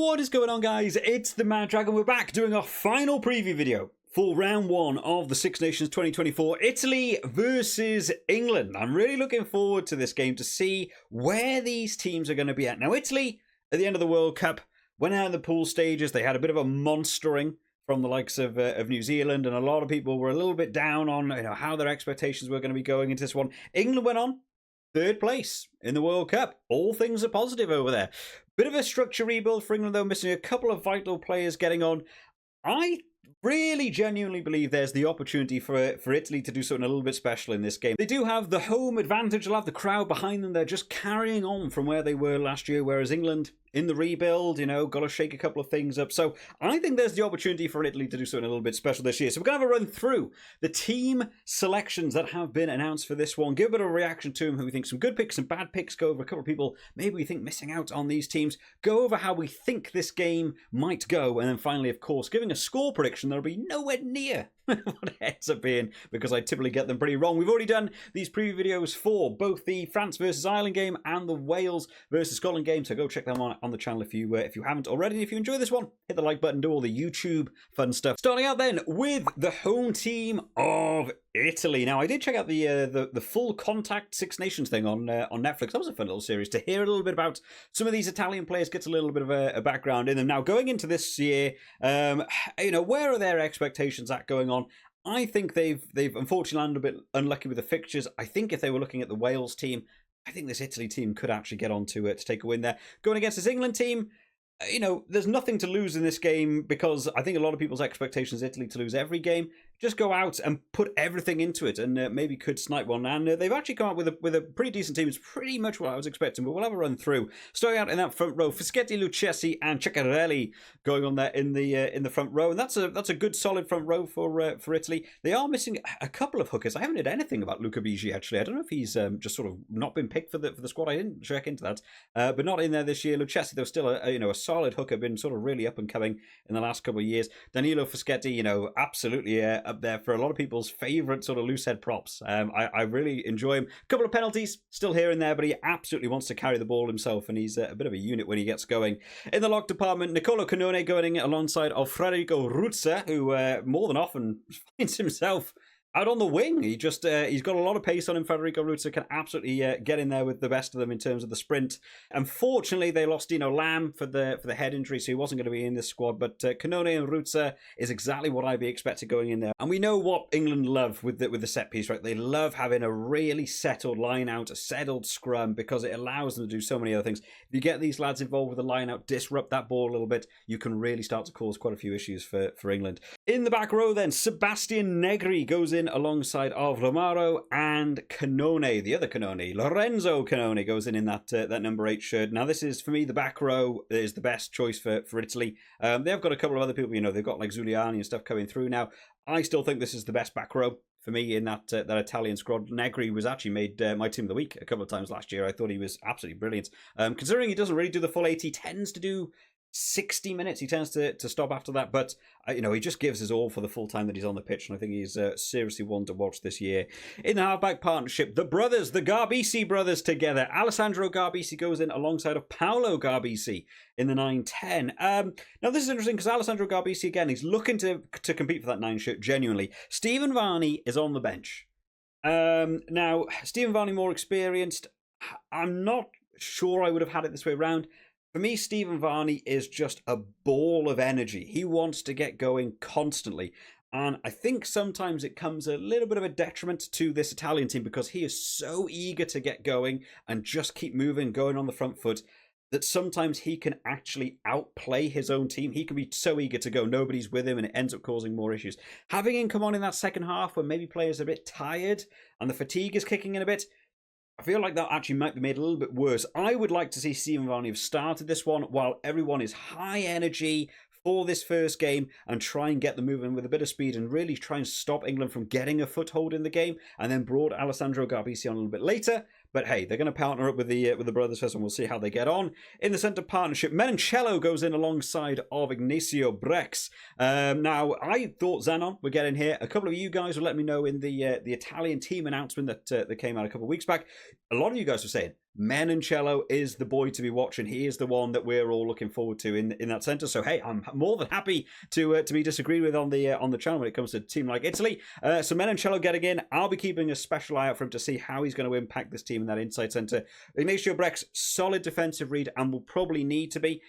What is going on, guys? It's the Mad Dragon. We're back doing our final preview video for round one of the Six Nations 2024, Italy versus England. I'm really looking forward to this game to see where these teams are going to be at. Now, Italy, at the end of the World Cup, went out in the pool stages. They had a bit of a monstering from the likes of New Zealand, and a lot of people were a little bit down on how their expectations were going to be going into this one. England went on third place in the World Cup. All things are positive over there. Bit of a structure rebuild for England, though, missing a couple of vital players getting on. I really genuinely believe there's the opportunity for Italy to do something a little bit special in this game. They do have the home advantage. They'll have the crowd behind them. They're just carrying on from where they were last year, whereas England, in the rebuild, got to shake a couple of things up. So I think there's the opportunity for Italy to do something a little bit special this year. So we're going to have a run through the team selections that have been announced for this one. Give a bit of a reaction to them, who we think some good picks, some bad picks. Go over a couple of people maybe we think missing out on these teams. Go over how we think this game might go. And then finally, of course, giving a score prediction that'll be nowhere near what it ends up being, because I typically get them pretty wrong. We've already done these preview videos for both the France versus Ireland game and the Wales versus Scotland game, so go check them on the channel if you haven't already. If you enjoy this one, hit the like button, do all the YouTube fun stuff. Starting out then with the home team of Italy. Now, I did check out the full contact Six Nations thing on Netflix. That was a fun little series to hear a little bit about some of these Italian players, gets a little bit of a background in them. Now, going into this year, where are their expectations at going on? I think they've unfortunately landed a bit unlucky with the fixtures. I think if they were looking at the Wales team, I think this Italy team could actually get on to take a win there. Going against this England team, there's nothing to lose in this game, because I think a lot of people's expectations Italy to lose every game. Just go out and put everything into it, and maybe could snipe one. And they've actually come up with a pretty decent team. It's pretty much what I was expecting, but we'll have a run through. Starting out in that front row, Fischetti, Lucchesi, and Ceccarelli going on there in the front row, and that's a good solid front row for Italy. They are missing a couple of hookers. I haven't heard anything about Luca Bigi actually. I don't know if he's just sort of not been picked for the squad. I didn't check into that, but not in there this year. Lucchesi, though, still a solid hooker, been sort of really up and coming in the last couple of years. Danilo Fischetti, absolutely up there for a lot of people's favourite sort of loose head props. I really enjoy him. A couple of penalties still here and there, but he absolutely wants to carry the ball himself, and he's a bit of a unit when he gets going. In the lock department, Nicolo Canone going alongside of Federico Ruzza, who more than often finds himself out on the wing. He's got a lot of pace on him. Federico Ruzza can absolutely get in there with the best of them in terms of the sprint. Unfortunately, they lost Dino Lamb for the head injury, so he wasn't going to be in this squad. But Canone and Ruzza is exactly what I'd be expected going in there. And we know what England love with the set piece, right? They love having a really settled line out, a settled scrum, because it allows them to do so many other things. If you get these lads involved with the line out, disrupt that ball a little bit, you can really start to cause quite a few issues for England. In the back row then, Sebastian Negri goes in alongside of Romaro and Canone, the other Canone. Lorenzo Canone goes in that number 8 shirt. Now, this is, for me, the back row is the best choice for Italy. They've got a couple of other people, they've got like Zuliani and stuff coming through now. I still think this is the best back row for me in that Italian squad. Negri was actually made my team of the week a couple of times last year. I thought he was absolutely brilliant. Considering he doesn't really do the full 80, he tends to do 60 minutes. He tends to stop after that, but he just gives his all for the full time that he's on the pitch, and I think he's seriously one to watch this year. In the halfback partnership, the Garbisi brothers together. Alessandro Garbisi goes in alongside of Paolo Garbisi in the 9-10. Now, this is interesting because Alessandro Garbisi, again, he's looking to compete for that 9 shirt genuinely. Stephen Varney is on the bench. Now, Stephen Varney more experienced. I'm not sure I would have had it this way around. For me, Stephen Varney is just a ball of energy. He wants to get going constantly. And I think sometimes it comes a little bit of a detriment to this Italian team, because he is so eager to get going and just keep moving, going on the front foot, that sometimes he can actually outplay his own team. He can be so eager to go, nobody's with him, and it ends up causing more issues. Having him come on in that second half when maybe players are a bit tired and the fatigue is kicking in a bit, I feel like that actually might be made a little bit worse. I would like to see Stephen Varney have started this one while everyone is high energy for this first game, and try and get them moving with a bit of speed and really try and stop England from getting a foothold in the game, and then brought Alessandro Garbisi on a little bit later. But hey, they're going to partner up with the brothers first, and we'll see how they get on. In the centre partnership, Menoncello goes in alongside of Ignacio Brex. Now, I thought Zanon would get in here. A couple of you guys will let me know in the Italian team announcement that came out a couple of weeks back. A lot of you guys were saying Menoncello is the boy to be watching. He is the one that we're all looking forward to in that centre. So hey, I'm more than happy to be disagreed with on the channel when it comes to a team like Italy. So Menoncello getting in. I'll be keeping a special eye out for him to see how he's going to impact this team in that inside centre. Ignacio Breck's solid defensive read and will probably need to be.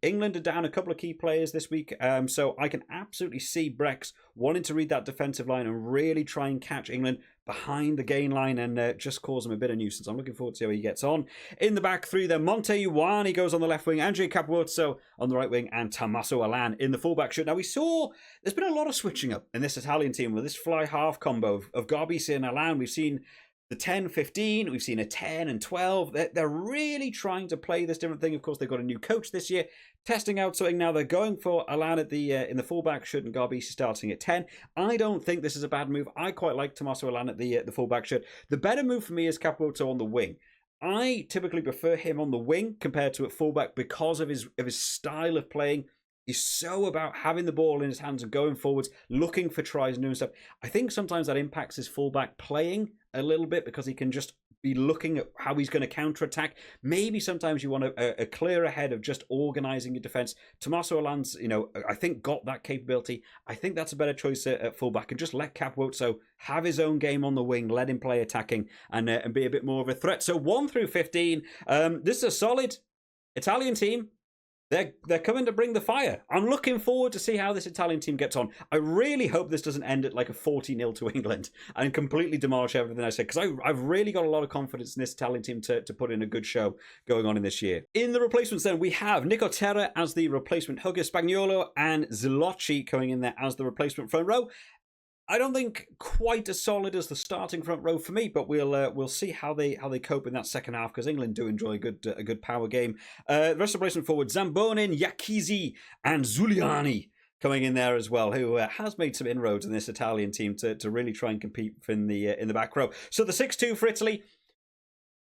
England are down a couple of key players this week, so I can absolutely see Breck's wanting to read that defensive line and really try and catch England behind the gain line and just cause him a bit of nuisance. I'm looking forward to see how he gets on. In the back three then, Monteiuani goes on the left wing, Andrea Capozzo on the right wing, and Tommaso Alan in the fullback shirt. Now we saw there's been a lot of switching up in this Italian team with this fly half combo of Garbisi and Alan. We've seen the 10-15, we've seen a 10 and 12. They're really trying to play this different thing. Of course, they've got a new coach this year, testing out something now. They're going for Alan at the in the fullback shirt and Garbisi starting at 10. I don't think this is a bad move. I quite like Tommaso Alan at the fullback shirt. The better move for me is Capozzo on the wing. I typically prefer him on the wing compared to at fullback because of his style of playing. He's so about having the ball in his hands and going forwards, looking for tries and doing stuff. I think sometimes that impacts his fullback playing a little bit because he can just be looking at how he's going to counter-attack. Maybe sometimes you want a clearer head of just organising your defence. Tommaso Alan's, I think got that capability. I think that's a better choice at fullback, and just let Capozzo have his own game on the wing, let him play attacking and be a bit more of a threat. So 1 through 15, this is a solid Italian team. They're coming to bring the fire. I'm looking forward to see how this Italian team gets on. I really hope this doesn't end at like a 40-0 to England and completely demolish everything I said, because I've really got a lot of confidence in this Italian team to put in a good show going on in this year. In the replacements then, we have Nico Terra as the replacement hooker, Spagnuolo and Zilocci going in there as the replacement front row. I don't think quite as solid as the starting front row for me, but we'll see how they cope in that second half, because England do enjoy a good power game. The rest of the replacement forward, Zambonin, Yakizi, and Zuliani coming in there as well, who has made some inroads in this Italian team to really try and compete in the back row. So the 6-2 for Italy.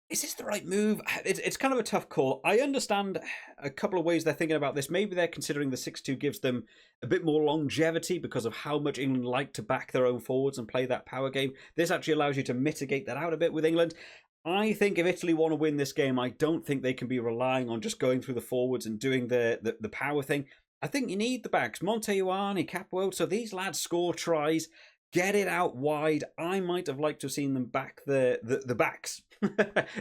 Is this the right move? It's kind of a tough call. I understand a couple of ways they're thinking about this. Maybe they're considering the 6-2 gives them a bit more longevity because of how much England like to back their own forwards and play that power game. This actually allows you to mitigate that out a bit with England. I think if Italy want to win this game, I don't think they can be relying on just going through the forwards and doing the power thing. I think you need the backs. Monteiuani, Capozzo, these lads score tries. Get it out wide. I might have liked to have seen them back the backs,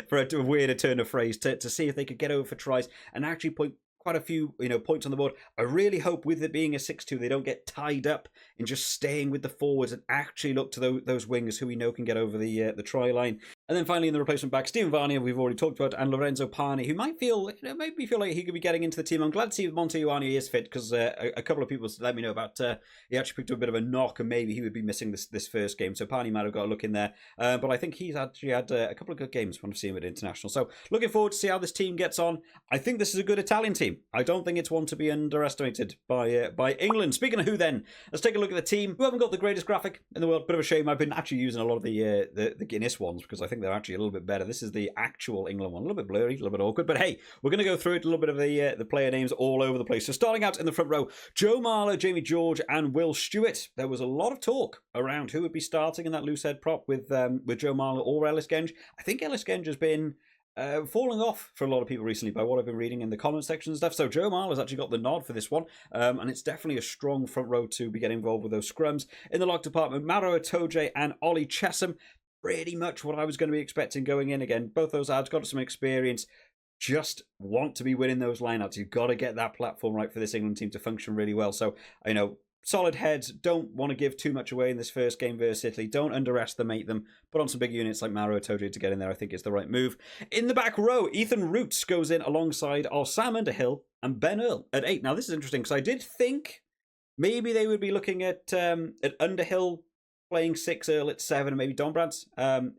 for a weirder turn of phrase, to see if they could get over for tries and actually put quite a few points on the board. I really hope with it being a 6-2 they don't get tied up in just staying with the forwards and actually look to those wingers who we know can get over the try line. And then finally in the replacement back, Stephen Varney, we've already talked about, and Lorenzo Pani, who might feel, maybe feel like he could be getting into the team. I'm glad to see Monteiuani is fit, because a couple of people let me know about he actually picked up a bit of a knock and maybe he would be missing this first game. So Pani might have got a look in there. But I think he's actually had a couple of good games when I've seen him at international. So looking forward to see how this team gets on. I think this is a good Italian team. I don't think it's one to be underestimated by England. Speaking of who then, let's take a look at the team who haven't got the greatest graphic in the world. Bit of a shame. I've been actually using a lot of the Guinness ones because I think they're actually a little bit better. This is the actual England one. A little bit blurry, a little bit awkward. But hey, we're going to go through it. A little bit of the player names all over the place. So starting out in the front row, Joe Marler, Jamie George and Will Stewart. There was a lot of talk around who would be starting in that loose head prop with Joe Marler or Ellis Genge. I think Ellis Genge has been falling off for a lot of people recently by what I've been reading in the comment section and stuff. So Joe Marler's actually got the nod for this one. And it's definitely a strong front row to be getting involved with those scrums. In the lock department, Maro Itoje and Ollie Chesham. Pretty much what I was going to be expecting going in. Again, both those lads got some experience. Just want to be winning those lineouts. You've got to get that platform right for this England team to function really well. So, solid heads. Don't want to give too much away in this first game versus Italy. Don't underestimate them. Put on some big units like Maro Itoje to get in there. I think is the right move. In the back row, Ethan Roots goes in alongside Sam Underhill and Ben Earl at 8. Now, this is interesting because I did think maybe they would be looking at Underhill playing 6, Earl at 7, and maybe Donbrandt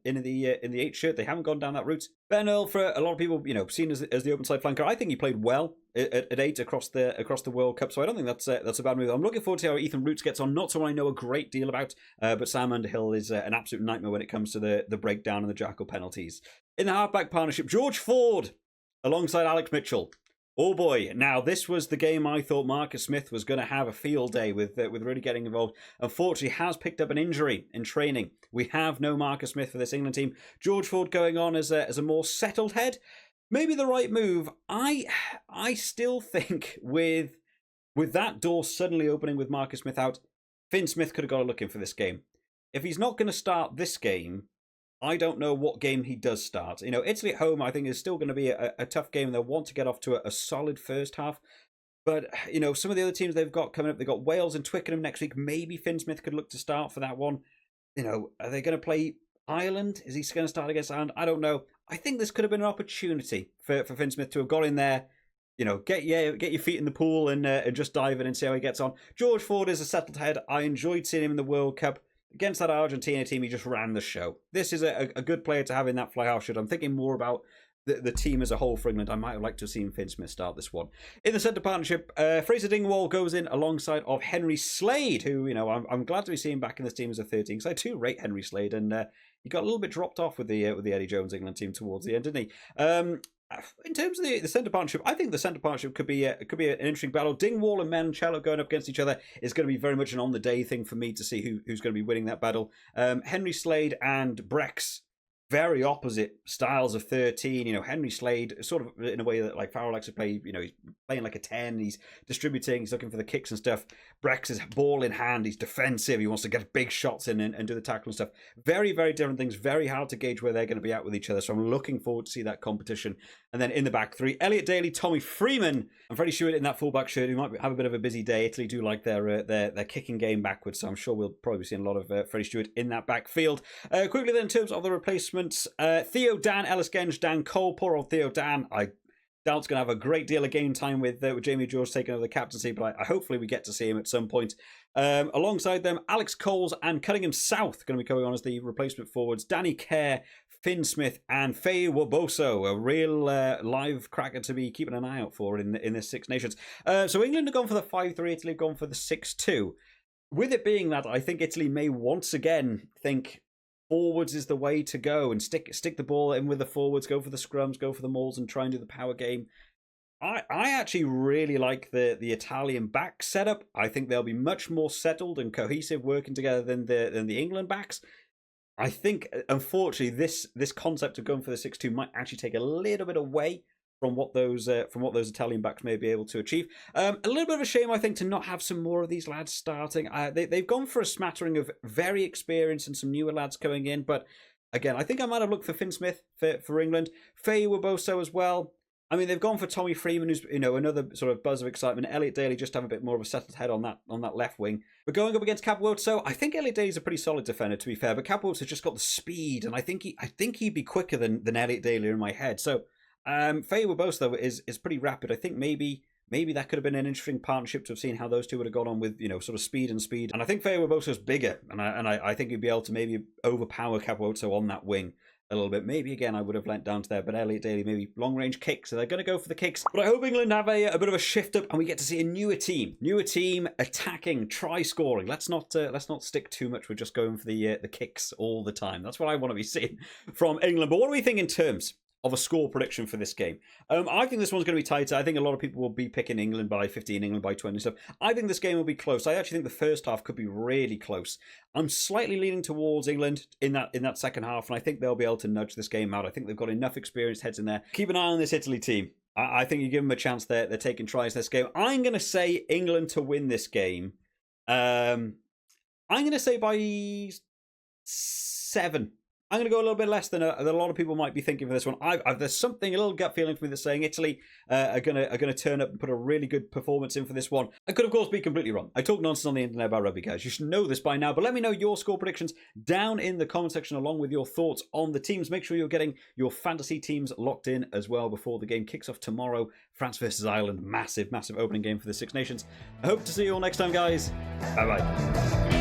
in the 8 shirt. They haven't gone down that route. Ben Earl, for a lot of people, seen as the open side flanker. I think he played well at 8 across the World Cup, so I don't think that's a bad move. I'm looking forward to how Ethan Roots gets on. Not someone I know a great deal about, but Sam Underhill is an absolute nightmare when it comes to the breakdown and the jackal penalties. In the halfback partnership, George Ford alongside Alex Mitchell. Oh boy, now this was the game I thought Marcus Smith was going to have a field day with really getting involved. Unfortunately, has picked up an injury in training. We have no Marcus Smith for this England team. George Ford going on as a more settled head. Maybe the right move. I still think with that door suddenly opening with Marcus Smith out, Finn Smith could have got a look in for this game. If he's not going to start this game, I don't know what game he does start. You know, Italy at home, I think, is still going to be a tough game. They'll want to get off to a solid first half. But, you know, some of the other teams they've got coming up, they've got Wales and Twickenham next week. Maybe Finn Smith could look to start for that one. You know, are they going to play Ireland? Is he going to start against Ireland? I don't know. I think this could have been an opportunity for Finn Smith to have got in there. You know, get your feet in the pool and just dive in and see how he gets on. George Ford is a settled head. I enjoyed seeing him in the World Cup. Against that Argentina team, he just ran the show. This is a good player to have in that fly half shirt. I'm thinking more about the team as a whole for England. I might have liked to have seen Finn Smith start this one. In the centre partnership, Fraser Dingwall goes in alongside of Henry Slade, who, you know, I'm glad to be seeing back in this team as a 13, because I do rate Henry Slade, and he got a little bit dropped off with the Eddie Jones England team towards the end, didn't he? In terms of the centre partnership, I think the centre partnership could be an interesting battle. Dingwall and Mancello going up against each other is going to be very much an on-the-day thing for me to see who's going to be winning that battle. Henry Slade and Brex, very opposite styles of 13. You know, Henry Slade, sort of in a way that like Farrell likes to play, you know, he's playing like a 10, he's distributing, he's looking for the kicks and stuff. Brex is ball in hand, he's defensive, he wants to get big shots in and do the tackle and stuff. Very, very different things, very hard to gauge where they're going to be at with each other, so I'm looking forward to see that competition. And then in the back three, Elliot Daly, Tommy Freeman, and Freddie Stewart in that fullback shirt, who might have a bit of a busy day. Italy do like their kicking game backwards, so I'm sure we'll probably be seeing a lot of Freddie Stewart in that backfield. Quickly then, in terms of the replacements, Theo Dan, Ellis Genge, Dan Cole, poor old Theo Dan. I doubt it's going to have a great deal of game time with Jamie George taking over the captaincy, but hopefully we get to see him at some point. Alongside them, Alex Coles and Cunningham South going to be coming on as the replacement forwards. Danny Kerr, Finn Smith, and Faye Waboso, a real live cracker to be keeping an eye out for in this Six Nations. So England have gone for the 5-3, Italy have gone for the 6-2. With it being that, I think Italy may once again think forwards is the way to go and stick the ball in with the forwards, go for the scrums, go for the mauls, and try and do the power game. I actually really like the Italian back setup. I think they'll be much more settled and cohesive working together than the England backs. I think, unfortunately, this concept of going for the 6-2 might actually take a little bit away from what those Italian backs may be able to achieve. A little bit of a shame, I think, to not have some more of these lads starting. They've gone for a smattering of very experienced and some newer lads coming in, but again, I think I might have looked for Finn Smith for England. Faye Waboso as well. I mean, they've gone for Tommy Freeman, who's, you know, another sort of buzz of excitement. Elliot Daly just have a bit more of a settled head on that left wing. But going up against Capwotso, I think Elliot Daly's a pretty solid defender, to be fair. But Capwotso's just got the speed, and I think he'd be quicker than Elliot Daly in my head. So Faye Waboso is pretty rapid. I think maybe that could have been an interesting partnership to have seen how those two would have got on with, you know, sort of speed. And I think Faye Waboso's bigger, and I think he'd be able to maybe overpower Capwotso on that wing a little bit. Maybe again I would have lent down to there, but Elliot Daly maybe long range kicks, so they're going to go for the kicks. But I hope England have a bit of a shift up and we get to see a newer team attacking, try scoring. Let's not stick too much with just going for the kicks all the time. That's what I want to be seeing from England. But what do we think in terms of a score prediction for this game? I think this one's going to be tighter. I think a lot of people will be picking England by 15, England by 20 stuff. I think this game will be close. I actually think the first half could be really close. I'm slightly leaning towards England in that second half, and I think they'll be able to nudge this game out. I think they've got enough experienced heads in there. Keep an eye on this Italy team. I think you give them a chance. They're taking tries this game. I'm going to say England to win this game. I'm going to say by 7. I'm going to go a little bit less than a lot of people might be thinking for this one. There's something, a little gut feeling for me that's saying Italy are going to turn up and put a really good performance in for this one. I could, of course, be completely wrong. I talk nonsense on the internet about rugby, guys. You should know this by now. But let me know your score predictions down in the comment section along with your thoughts on the teams. Make sure you're getting your fantasy teams locked in as well before the game kicks off tomorrow. France versus Ireland. Massive, massive opening game for the Six Nations. I hope to see you all next time, guys. Bye-bye.